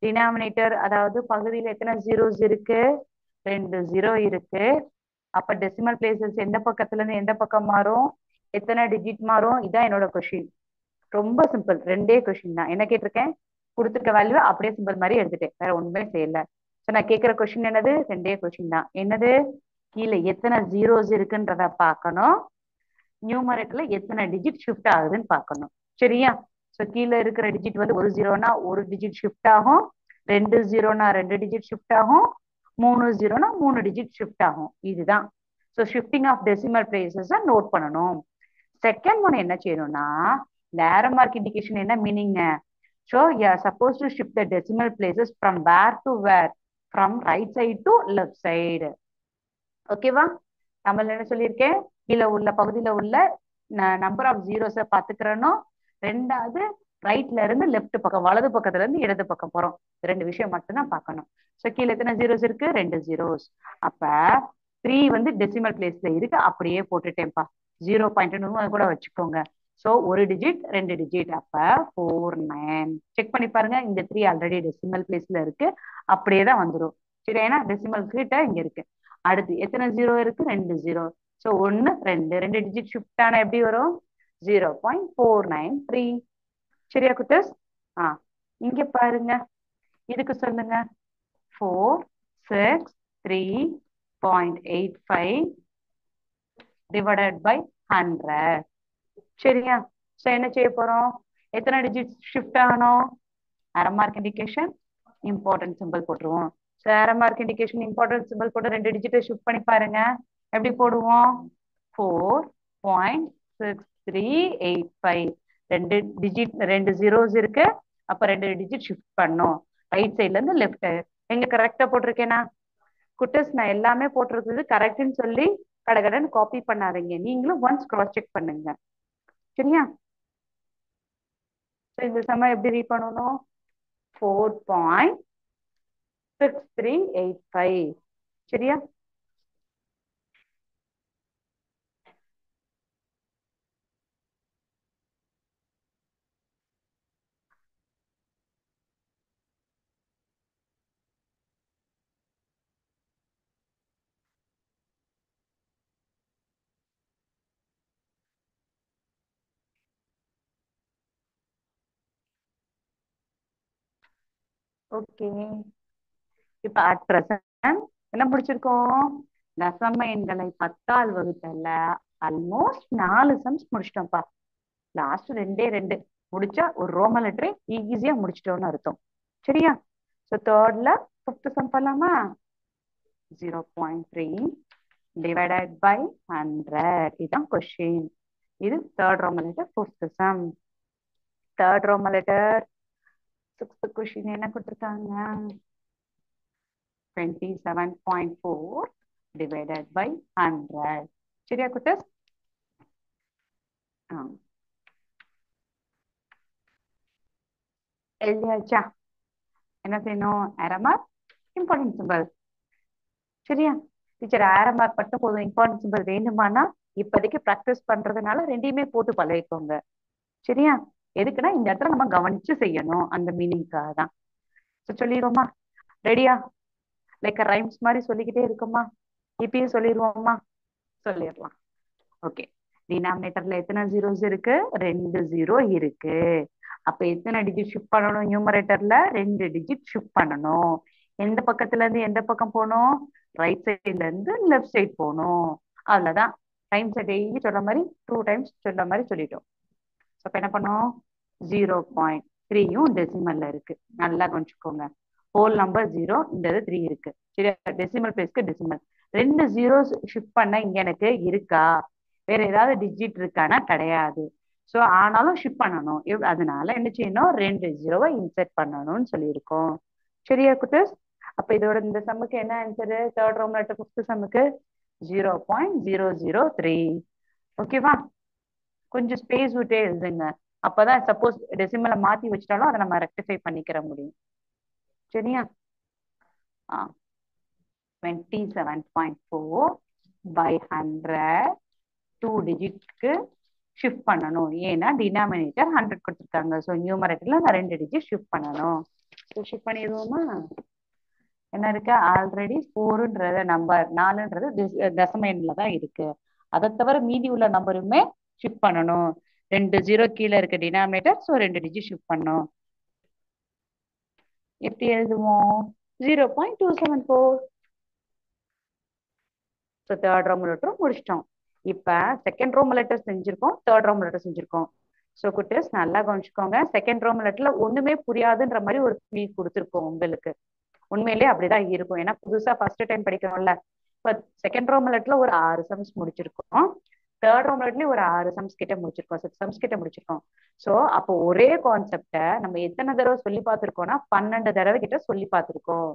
டினாமினேட்டர், அதாவது பகுதியில் எத்தனை ஜீரோஸ் இருக்கு? 2 ஜீரோ இருக்கு. அப்ப டெசிமல் பிளேசஸ் எந்த பக்கத்துல இருந்து எந்த பக்கம் மாறும்? எத்தனை டிஜிட் மாறும்? இதான் என்னோட கொஸ்டின். ரொம்ப சிம்பிள், 2 கொஸ்டின் தான். என்ன கேட்டிருக்கேன்? கொடுத்துருக்க வேல்யூ அப்படியே சிம்பிள் மாதிரி எடுத்துட்டேன், வேற ஒண்ணுமே செய்யல. ஸோ நான் கேட்கிற கொஸ்டின் என்னது? 2 கொஸ்டின் தான். என்னது? கீழே எத்தனை ஜீரோஸ் இருக்குன்றத பார்க்கணும், நியூமரேட்டர்ல எத்தனை டிஜிட் ஷிஃப்ட் ஆகுதுன்னு பார்க்கணும். சரியா? ஸோ கீழே இருக்கிற டிஜிட் வந்து ஒரு ஜீரோனா ஒரு டிஜிட் ஷிஃப்ட் ஆகும், 2 ஜீரோனா 2 டிஜிட் ஷிஃப்ட் ஆகும், 3 ஜீரோனா 3 டிஜிட் ஷிஃப்ட் ஆகும். இதுதான். So shifting of decimal places note பண்ணணும். செகண்ட் ஒன் என்ன செய்யணும்னா இந்த arrow mark indication என்ன meaning? So you are supposed to shift the decimal places from where to where? From right side to left side. ஓகேவா? தமிழ்ல என்ன சொல்லியிருக்கேன்? கீழே உள்ள பகுதியில உள்ள நம்பர் ஆஃப் ஜீரோஸை பார்த்துக்கிறனும். ரெண்டாவது ரைட்ல இருந்து லெஃப்ட் பக்கம், வலது பக்கத்துல இருந்து இடது பக்கம் போறோம். ரெண்டு விஷயம் மட்டும்தான் பார்க்கணும். ஸோ கீழே எத்தனை ஜீரோஸ் இருக்கு? ரெண்டு ஜீரோஸ். அப்ப 3 வந்து டெசிமல் பிளேஸ்ல இருக்கு, அப்படியே போட்டுட்டேன்ப்பா. 0.2 அது கூட வச்சுக்கோங்க. ஸோ ஒரு டிஜிட் ரெண்டு டிஜிட், அப்ப 49. செக் பண்ணி பாருங்க, இந்த 3 ஆல்ரெடி டெசிமல் பிளேஸ்ல இருக்கு, அப்படியே தான் வந்துடும். சரி, ஏன்னா டெசிமல் கிட்ட இங்க இருக்கு. அடுத்து எத்தனை ஜீரோ இருக்கு? ரெண்டு ஜீரோ. ஸோ ஒன்னு ரெண்டு, ரெண்டு டிஜிட் ஷிஃப்ட் ஆனா எப்படி வரும்? 0.493. சரியா குட்டஸ்? ஆ, இங்க பாருங்க, இதுக்கு சொல்லுங்க. 463.85 divided by 100. சரியா? ஸோ என்ன செய்ய போறோம்? எத்தனை டிஜிட் ஷிஃப்ட் ஆகணும்? arrow mark indication important symbol போட்டுருவோம். So arrow mark indication important symbol போட்டு ரெண்டு டிஜிட்டை ஷிஃப்ட் பண்ணி பாருங்க. எப்படி போடுவோம்? 4.6385. ரெண்டு டிஜிட், ரெண்டு ஜீரோஸ் இருக்கு, அப்ப ரெண்டு டிஜிட் ஷிஃப்ட் பண்ணும். ரைட் சைட்ல இருந்து லெஃப்ட். எங்க கரெக்டா போட்டிருக்கேனா குட்டஸ்? நான் எல்லாமே போட்டிருக்கிறது கரெக்ட்னு சொல்லி கடகடன்னு காப்பி பண்ணாதீங்க. நீங்களும் ஒன்ஸ் கிராஸ் செக் பண்ணுங்க. சரியா? இந்த சம எப்படி ரீட் பண்ணணும்? 4.6385. சரியா? ஓகே, இப்ப அட் பிரசன்ட் என்ன முடிச்சிருக்கோம்? தசம எண்களை 10ஆல் வகுத்தல்ல ஆல்மோஸ்ட் 4 சம்ஸ் முடிச்சிட்டோம்ப்பா. லாஸ்ட் ரெண்டே ரெண்டு முடிச்சா ஒரு ரோமன் லெட்டரை ஈஸியா முடிச்சிட்டோம்னு அர்த்தம். சரியா? ஸோ தேர்ட்ல ஃபிஃப்த் சம் பண்ணலாமா? 0.3 divided by 100. இதுதான் கொஸ்டின். இது third Roman letter, fifth some. Third Roman letter sixth question என்ன கொடுத்துருக்காங்க? 27.4 divided by 100. சரியா குட்டஸ்? எழுதியாச்சா? என்ன செய்யணும்? arrow mark important simple. சரியா? டீச்சர் arrow mark மட்டும் போதும், இம்பார்ட்டன்ட் சிம்பிள் வேணுமானா இப்போதைக்கு ப்ராக்டிஸ் பண்றதுனால ரெண்டையுமே போட்டு பழகிக்கோங்க. சரியா? எதுக்குன்னா இந்த இடத்துல நம்ம கவனிச்சு செய்யணும், அந்த மீனிங்காக தான். சொல்லிடுவோமா? ரெடியா? லைக் ரைம்ஸ் மாதிரி சொல்லிக்கிட்டே இருக்குமா? இப்பயும் சொல்லிடுவோமா? சொல்லிடலாம். ஓகே, டினாமினேட்டர்ல எத்தனை ஜீரோஸ் இருக்கு? ரெண்டு ஜீரோ இருக்கு. அப்ப எத்தனை டிஜிட் ஷிஃப்ட் பண்ணணும்? நியூமரேட்டர்ல ரெண்டு டிஜிட் ஷிஃப்ட் பண்ணணும். எந்த பக்கத்துல இருந்து எந்த பக்கம் போகணும்? ரைட் சைட்ல இருந்து லெஃப்ட் சைட் போகணும். அவ்வளவுதான். டைம்ஸ் டெய்லி சொல்ற மாதிரி 2 டைம்ஸ் சொல்ற மாதிரி சொல்லிட்டோம். அப்ப என்ன பண்ணோம்? 0.3யும் டெசிமல்ல இருக்கு, நல்லா கவனிச்சுக்கோங்க. ஹோல் நம்பர் 0, இந்த 3 இருக்கு. சரியா? டெசிமல் பிளேஸ்க்கு டெசிமல். ரெண்டு ஜீரோஸ் ஷிஃப்ட் பண்ண இங்க எனக்கு இருக்கா? வேற ஏதாவது டிஜிட் இருக்கானா? கிடையாது. ஸோ ஆனாலும் ஷிஃப்ட் பண்ணணும். அதனால என்ன செய்யணும்? ரெண்டு ஜீரோவை இன்சர்ட் பண்ணணும்னு சொல்லியிருக்கோம். சரியா குட்டஸ்? அப்ப இதோட இந்த சம்முக்கு என்ன ஆன்சரு? தேர்ட் ரோம் லெட்டர் ஃபிஃப்த் சம்முக்கு 0.003. ஓகேவா? கொஞ்சம் ஸ்பேஸ் விட்டே எழுதுங்க, அப்பதான் சப்போஸ் டெசிமலை மாத்தி வச்சிட்டாலும் அதை நம்ம ரெக்டிஃபை பண்ணிக்கிற முடியும். சரியா? 27.4 by 100 2 டிஜிட்க்கு ஷிஃப்ட் பண்ணணும். ஏன்னா டினாமினேட்டர் 100 கொடுத்துருக்காங்க. ஸோ நியூமரேட்டர்ல நான் ரெண்டு டிஜிட் ஷிஃப்ட் பண்ணணும். ஸோ ஷிஃப்ட் பண்ணிடுவோமா? என்ன இருக்கு? ஆல்ரெடி 4ன்றது நம்பர், 4ன்றது தசம எண்ணில தான் இருக்கு. அதை தவிர மீதி உள்ள நம்பருமே ஷிஃப்ட் பண்ணணும். ரெண்டு ஜீரோ கீழே இருக்க டினாமினேட்டர், ஸோ ரெண்டு டிஜிட் ஷிஃப்ட் பண்ணணும். எப்படி எழுதுவோம்? 0.274. ஸோ தேர்ட் ரோம் லெட்டரும் முடிச்சிட்டோம். இப்ப செகண்ட் ரோம் லெட்டர் செஞ்சிருக்கோம், தேர்ட் ரோம் லெட்டர் செஞ்சிருக்கோம். ஸோ குட்டீஸ் நல்லா கவனிச்சுக்கோங்க. செகண்ட் ரோம் லெட்டர்ல ஒண்ணுமே புரியாதுன்ற மாதிரி ஒரு ஃபீல் கொடுத்துருக்கோம் உங்களுக்கு. உண்மையிலேயே அப்படிதான் இருக்கும், ஏன்னா புதுசா ஃபர்ஸ்ட் டைம் படிக்கிறோம்ல. இப்ப செகண்ட் ரோம் லெட்டர்ல ஒரு 6 சம்ஸ் முடிச்சிருக்கோம். தேர்ட் ரோம்லெட்லயும் ஒரு 6 சம்ஸ் கிட்ட முடிச்சிருக்கோம், 6 சம்ஸ் கிட்ட முடிச்சிருக்கோம். சோ அப்போ ஒரே கான்செப்ட நம்ம எத்தனை தடவை சொல்லி பார்த்திருக்கோம்னா 12 தடவை கிட்ட சொல்லி பார்த்திருக்கோம்.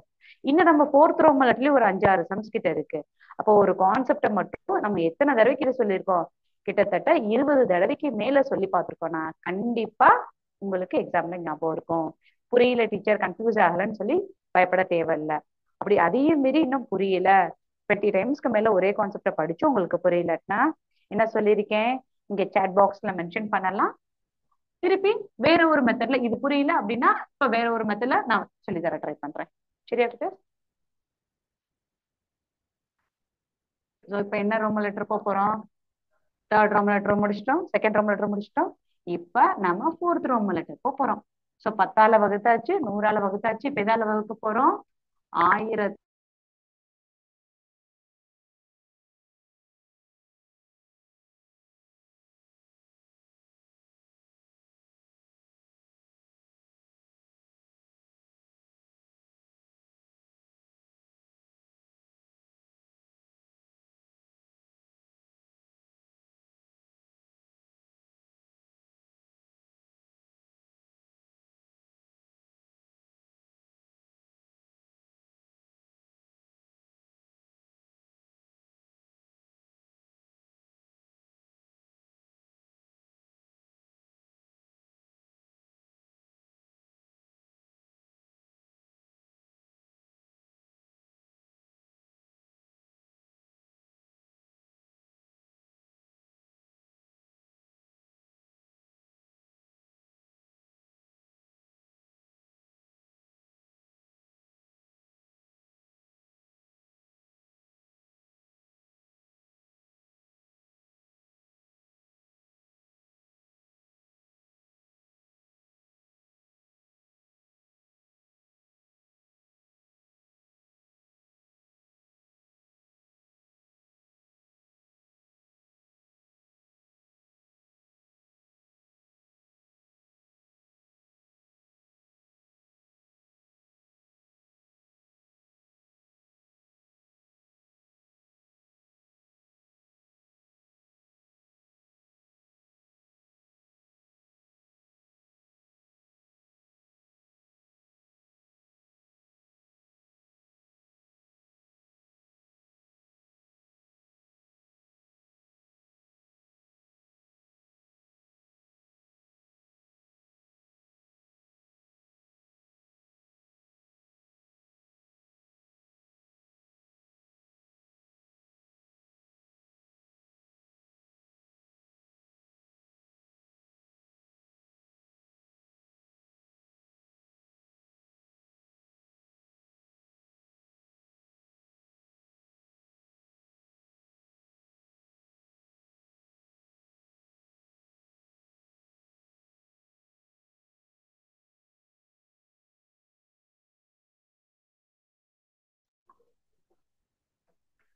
இன்னும் நம்ம ஃபோர்த் ரோம்லெட்லயும் ஒரு 5-6 சம்ஸ் கிட்ட இருக்கு. அப்போ ஒரு கான்செப்டை மட்டும் நம்ம எத்தனை தடவை கிட்ட சொல்லியிருக்கோம்? கிட்டத்தட்ட 20 தடவைக்கு மேல சொல்லி பார்த்திருக்கோம்னா கண்டிப்பா உங்களுக்கு எக்ஸாம்ல ஞாபகம் இருக்கும். புரியல டீச்சர், கன்ஃபியூஸ் ஆகலன்னு சொல்லி பயப்பட தேவையில்ல. அப்படி அதையும் மீறி இன்னும் புரியல, 20 டைம்ஸ்க்கு மேல ஒரே கான்செப்ட படிச்சு உங்களுக்கு புரியலன்னா என்ன சொல்லியிருக்கேன், இங்க சாட் பாக்ஸ்ல மென்ஷன் பண்ணலாம். திருப்பி வேற ஒரு மெத்தட்ல இது புரியல அப்படின்னா இப்ப வேற ஒரு மெத்தட்ல நான் சொல்லி தர ட்ரை பண்றேன். சரியா இருக்கு? இப்ப என்ன ரோம் லெட்டர் போறோம்? தேர்ட் ரோம் லெட்டர் முடிச்சிட்டோம், செகண்ட் ரோம் லெட்டர் முடிச்சிட்டோம். இப்ப நம்ம ஃபோர்த் ரோம் லெட்டர் போறோம். சோ 10ஆல வகுத்தாச்சு, 100ஆல வகுத்தாச்சு. இப்ப எதால வகுக்க போறோம்? 1000.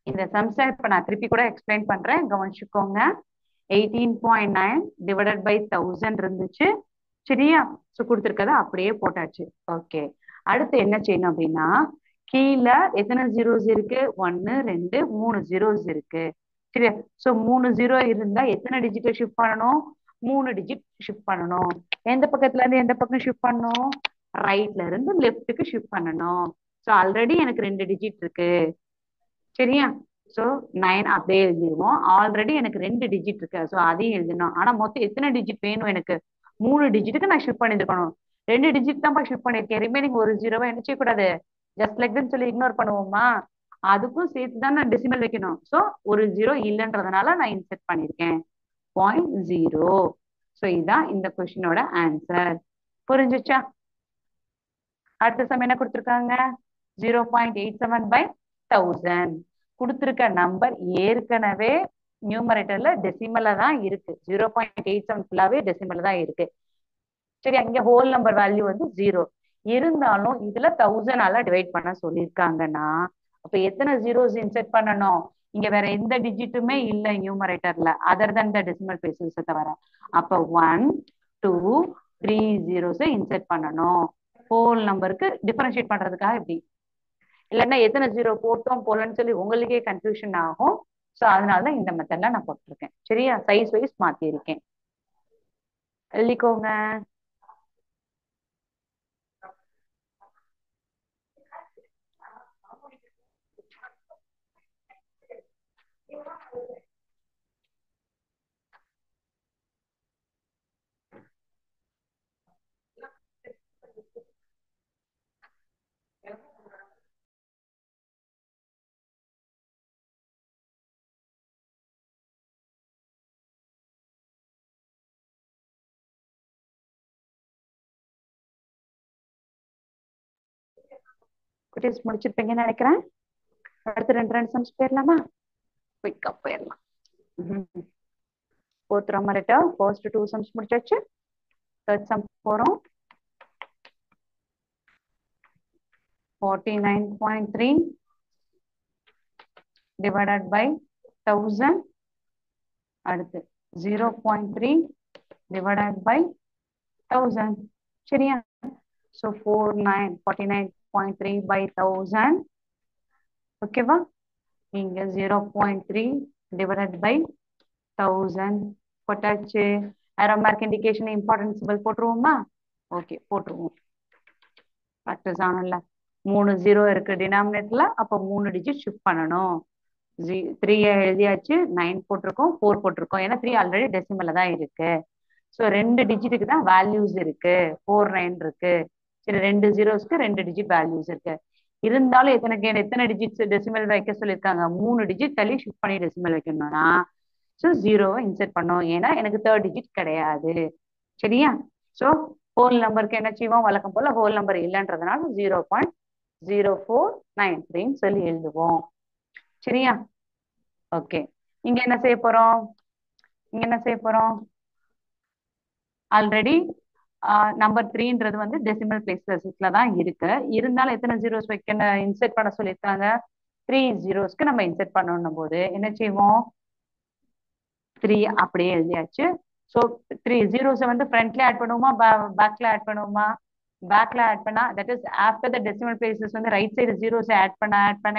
இந்த சம்ஸை இப்ப நான் திருப்பி கூட எக்ஸ்பிளைன் பண்றேன், கவனிச்சுக்கோங்க. 18.9 டிவைடட் பை 1000 இருந்துச்சு. சரியா? சோ கொடுத்துருக்கத அப்படியே போட்டாச்சு. ஓகே, அடுத்து என்ன செய்யணும் அப்படின்னா கீழே எத்தனை ஜீரோஸ் இருக்கு? 1 2 3 ஜீரோஸ் இருக்கு. சரியா? சோ 3 ஜீரோ இருந்தா எத்தனை டிஜிட்டை ஷிஃப்ட் பண்ணணும்? 3 டிஜிட் ஷிஃப்ட் பண்ணணும். எந்த பக்கத்துல இருந்து எந்த பக்கம் ஷிஃப்ட் பண்ணணும்? ரைட்ல இருந்து லெஃப்ட்டுக்கு ஷிஃப்ட் பண்ணணும். சோ ஆல்ரெடி எனக்கு 2 டிஜிட் இருக்கு. சரியா? சோ 9 அப்படியே எழுதிடுவோம். ஆல்ரெடி எனக்கு 2 டிஜிட் இருக்கு, சோ அதையும் எழுதணும். ஆனா மொத்தம் எத்தனை டிஜிட் வேணும் எனக்கு? 3 டிஜிட்டுக்கு நான் ஷிஃப்ட் பண்ணிருக்கணும். 2 டிஜிட் தான் ஷிஃப்ட் பண்ணிருக்கேன். ரிமைனிங் ஒரு ஜீரோவை என்ன செய்யக்கூடாது? ஜஸ்ட் லைக் தட் சொல்லி இக்னோர் பண்ணுவோமா? அதுக்கும் சேர்த்து தான் நான் டெசிமல் வைக்கணும். சோ ஒரு ஜீரோ இல்லைன்றதுனால நான் இன்செர்ட் பண்ணிருக்கேன் 0.0. சோ இதுதான் இந்த கொஸ்டினோட ஆன்சர். புரிஞ்சுச்சா? அடுத்த சம் என்ன கொடுத்துருக்காங்க? 0.87 by 1000. கொடுத்துருக்க நம்பர் ஏற்கனவே நியூமரேட்டர்ல டெசிமல்ல தான் இருக்கு. 0.87 ஃபுல்லாவே டெசிமல்ல தான் இருக்கு. சரி, அங்க ஹோல் நம்பர் வேல்யூ வந்து 0 இருந்தாலும் இதுல 1000ஆல டிவைட் பண்ண சொல்லியிருக்காங்கன்னா அப்ப எத்தனை ஜீரோஸ் இன்செர்ட் பண்ணணும்? இங்க வேற எந்த டிஜிட்டுமே இல்ல நியூமரேட்டர்ல other than the decimal places தவிர. அப்ப 1 2 3 ஜீரோஸை இன்செர்ட் பண்ணணும் ஹோல் நம்பருக்கு டிஃபரன்ஷியேட் பண்றதுக்காக. இப்படி இல்லைன்னா எத்தனை ஜீரோ போட்டோம் போலன்னு சொல்லி உங்களுக்கே கன்ஃபியூஷன் ஆகும். சோ அதனாலதான் இந்த மெத்தட்ல நான் போட்டிருக்கேன். சரியா? சைஸ் வைஸ் மாத்தி இருக்கேன். எழுதிக்கோங்க. குட்டீஸ் முடிச்சிருப்பீங்கன்னு நினைக்கிறேன். அடுத்து ரெண்டு ரெண்டு சம்ஸ் போயிடலாமா? குயிக்கா போயிடலாம். ஃபோர்த் ரோமரிட்ட ஃபர்ஸ்ட் டூ சம்ஸ் முடிச்சாச்சு. தேர்ட் சம் போறோம். 49.3 divided by 1000. அடுத்து 0.3 divided by 1000. சரியா? So 49.3 by 1000. ஓகேவா? இங்க 0.3 divided by 1000 போட்டாச்சு. arrow mark indication important symbol போட்டுருவோமா? ஓகே, போட்டுருவோம். ப்ராக்டிஸ் ஆனல 3 0 இருக்கு டினாமினேட்டர்ல, அப்ப 3 டிஜிட் ஷிஃப்ட் பண்ணணும். 3 எழுதியாச்சு, 9 போட்டிருக்கோம், 4 போட்டிருக்கோம். ஏன்னா 3 ஆல்ரெடி டெசிமல்ல தான் இருக்கு. ஸோ 2 டிஜிட்டுக்கு தான் வேல்யூஸ் இருக்கு. 4 9 இருக்கு. சரி, 2 ஜீரோஸ்க்கு 2 டிஜிட் வேல்யூஸ் இருக்கு. இருந்தாலும் எத்தனை டிஜிட்ஸ் டெசிமல் வைக்க சொல்லியிருக்காங்க? 3 டிஜிட் தள்ளி ஷிஃப்ட் பண்ணி டெசிமல் வைக்கணும்னா ஸோ ஜீரோவை இன்செர்ட் பண்ணோம். ஏன்னா எனக்கு தேர்ட் டிஜிட் கிடையாது. சரியா? ஸோ ஹோல் நம்பருக்கு என்ன செய்வோம்? வழக்கம் போல ஹோல் நம்பர் இல்லைன்றதுனால 0.0493 சொல்லி எழுதுவோம். சரியா? ஓகே. இங்க என்ன செய்ய போறோம்? ஆல்ரெடி நம்பர் 3ன்றது வந்து டெசிமல் பிளேசஸ்ல தான் இருக்கு. இருந்தாலும் எத்தனை ஜீரோஸ் இன்செர்ட் பண்ண சொல்லியிருக்காங்க? 3 ஜீரோஸ்க்கு நம்ம இன்செர்ட் பண்ணணும் போது என்ன செய்வோம்? 3 அப்படியே எழுதியாச்சு. ஸோ 3 ஜீரோஸை வந்து ஃப்ரண்ட்ல ஆட் பண்ணுவோமா, பேக்ல ஆட் பண்ணுவோமா? பேக்ல ஆட் பண்ணா that is after the decimal places வந்து ரைட் சைடு ஜீரோஸ் ஆட் பண்ண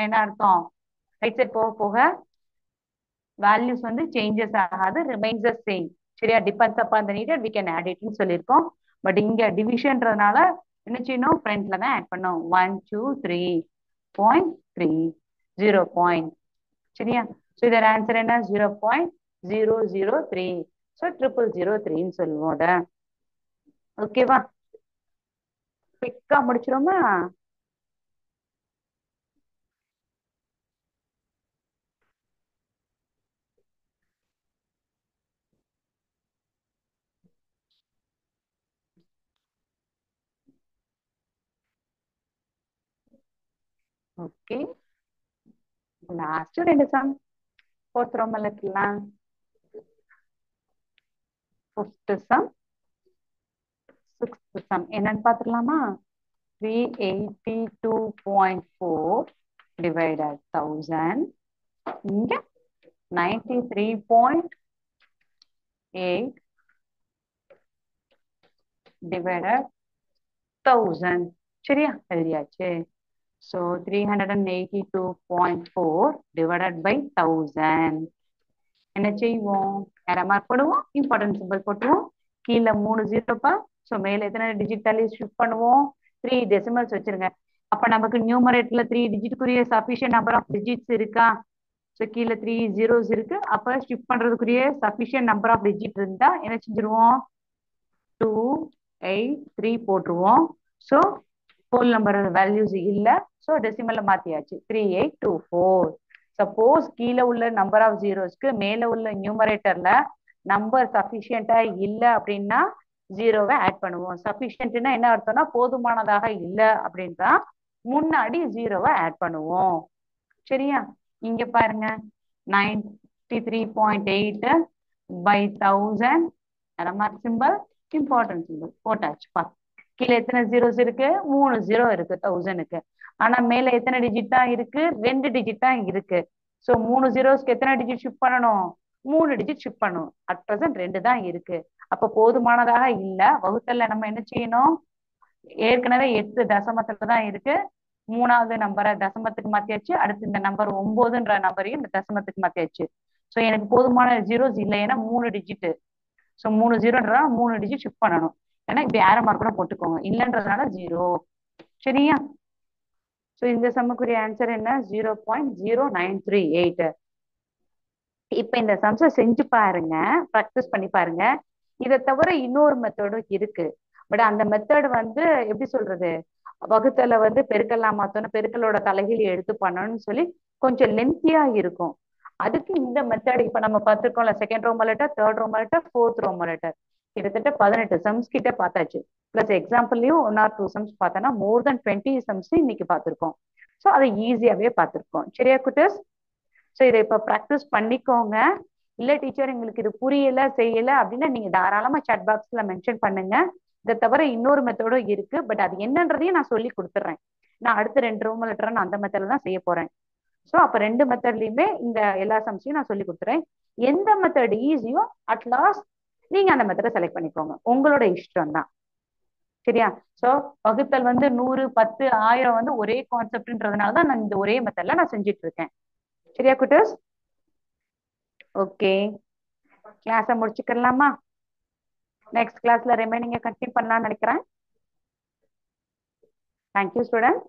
என்ன அர்த்தம்? ரைட் சைடு போக போக வேல்யூஸ் வந்து சேஞ்சஸ் ஆகாது, ரிமைன்ஸ் சேம். சரியா? Depends upon the needed we can add இட்னு சொல்லியிருக்கோம். பட் இங்க டிவிஷன்றதுனால என்ன செய்யணும்? ஃப்ரண்ட்ல தான் ஆட் பண்ணோம். 1 2 3.3 0 பாயிண்ட். சரியா? ஸோ இதோட ஆன்சர் என்ன? 0.003. ஸோ 0003ன்னு சொல்லுவோம். ஓகேவா? குயிக்கா முடிச்சிருமா? ஓகே, லாஸ்ட் ரெண்டு சம் ஃபோர்த் ரோமன்ல இருக்கலாம். ஃபிஃப்த் சம், சிக்ஸ்த் சம் என்னன்னு பாத்துக்கலாமா? 382.4 divided 1000. இங்க 93.8 divided 1000. சரியா? எழுதியாச்சு. So 382.4 divided by 1000. என்ன செய்வோம்? arrow mark போடுவோம், இம்பார்ட்டன்ட் சிம்பிள் போட்டுருவோம். கீழே 3 ஜீரோப்பா. ஸோ மேல எத்தனை டிஜிட் தள்ளி ஷிஃப்ட் பண்ணுவோம்? 3 டெசிமல்ஸ் வச்சிருங்க. அப்ப நமக்கு நியூமரேட்டர்ல 3 டிஜிட்டுக்குரிய சஃபிஷியன்ட் நம்பர் ஆஃப் டிஜிட்ஸ் இருக்கா? ஸோ கீழே 3 ஜீரோஸ் இருக்கு. அப்ப ஷிஃப்ட் பண்றதுக்குரிய சஃபிஷியன்ட் நம்பர் ஆஃப் டிஜிட் இருந்தா என்ன செஞ்சிருவோம்? 2 8 3 போட்டுருவோம். ஸோ ஹோல் நம்பர் வேல்யூஸ் இல்ல. ஸோ டெசிமல்ல மாத்தியாச்சு. 3824. சப்போஸ் கீழே உள்ள நம்பர் ஆஃப் ஜீரோஸ்க்கு மேல உள்ள நியூமரேட்டர்ல நம்பர் சஃபிஷியண்டா இல்ல அப்படின்னா ஜீரோவை ஆட் பண்ணுவோம். சஃபிஷியன்ட்னா என்ன அர்த்தம்னா போதுமானதாக இல்ல அப்படின்றா முன்னாடி ஜீரோவை ஆட் பண்ணுவோம். சரியா? இங்க பாருங்க 93.8 by 1000 mark simple, important simple போட்டாச்சு. கீழே எத்தனை ஜீரோஸ் இருக்கு? 3 ஜீரோ இருக்கு 1000க்கு. ஆனா மேல எத்தனை டிஜிட் தான் இருக்கு? 2 டிஜிட் தான் இருக்கு. சோ 3 ஜீரோஸ்க்கு எத்தனை டிஜிட் ஷிஃப்ட் பண்ணணும்? 3 டிஜிட் ஷிஃப்ட் பண்ணணும். அட் பிரசன்ட் 2 தான் இருக்கு. அப்ப போதுமானதாக இல்ல. வகுத்தல்ல நம்ம என்ன செய்யணும்? ஏற்கனவே 8 தசமத்துல தான் இருக்கு. மூணாவது நம்பரை தசமத்துக்கு மாத்தியாச்சு. அடுத்து இந்த நம்பர் 9ன்ற நம்பரையும் இந்த தசமத்துக்கு மாத்தியாச்சு. சோ எனக்கு போதுமான ஜீரோஸ் இல்லை, ஏன்னா 3 டிஜிட். சோ 3 0 3 டிஜிட் ஷிஃப்ட் பண்ணணும். ஏன்னா இப்படி ஆரோ மார்க் கூட போட்டுக்கோங்க, இல்லைன்றதுனால 0. சரியா? சோ இந்த சம்முக்குரிய ஆன்சர் என்ன? 0.0938. இப்ப இந்த சம்ஸை செஞ்சு பாருங்க, ப்ராக்டிஸ் பண்ணி பாருங்க. இதை தவிர இன்னொரு மெத்தடும் இருக்கு. பட் அந்த மெத்தட் வந்து எப்படி சொல்றது, வகுத்தல வந்து பெருக்கெல்லாம் மாத்தணும், பெருக்கலோட தலைகீழ் எடுத்து பண்ணணும்னு சொல்லி கொஞ்சம் லென்த்தியா இருக்கும். அதுக்கு இந்த மெத்தட் இப்ப நம்ம பார்த்துருக்கோம்ல, செகண்ட் ரோம லெட்டர், தேர்ட் ரோம லெட்டர், ஃபோர்த் ரோம லெட்டர், கிட்டத்தட்ட 18 சம்ஸ் கிட்ட பார்த்தாச்சு. பிளஸ் எக்ஸாம்பிள்லயும் 1 or 2 சம்ஸ் பார்த்தோன்னா மோர் தென் 20 சம்ஸ் இன்னைக்கு பார்த்திருக்கோம். ஸோ அதை ஈஸியாவே பார்த்திருக்கோம். சரியா குட்டஸ்? ஸோ இதை இப்ப ப்ராக்டிஸ் பண்ணிக்கோங்க. இல்ல டீச்சர் எங்களுக்கு இது புரியல செய்யல அப்படின்னா நீங்க தாராளமா சாட் பாக்ஸ்ல மென்ஷன் பண்ணுங்க. இதை தவிர இன்னொரு மெத்தடும் இருக்கு, பட் அது என்னன்றதையும் நான் சொல்லி கொடுத்துட்றேன். நான் அடுத்த 2 ரோம லெட்டரை நான் அந்த மெத்தட்ல தான் செய்ய போறேன். ஸோ அப்ப 2 மெத்தட்லயுமே இந்த எல்லா சம்ஸையும் நான் சொல்லி கொடுத்துறேன். எந்த மெத்தட் ஈஸியோ அட்லாஸ்ட் நீங்க அந்த மெத்தடை செலக்ட் பண்ணிக்கோங்க, உங்களோட இஷ்டம் தான். சரியா? சோ வகுத்தல் வந்து 100, 10, 1000 வந்து ஒரே கான்செப்ட்ன்றதுனாலதான் நான் இந்த ஒரே மெத்தட்ல நான் செஞ்சுட்டு இருக்கேன். சரியா குட்டஸ்? ஓகே, கிளாஸ முடிச்சுக்கலாமா? நெக்ஸ்ட் கிளாஸ்ல ரிமைனிங்க கண்டினியூ பண்ணலாம்னு நினைக்கிறேன். Thank you student.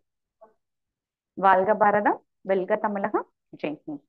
வாழ்க பாரதம், வெல்க தமிழகம், ஜெய் ஹிந்த்.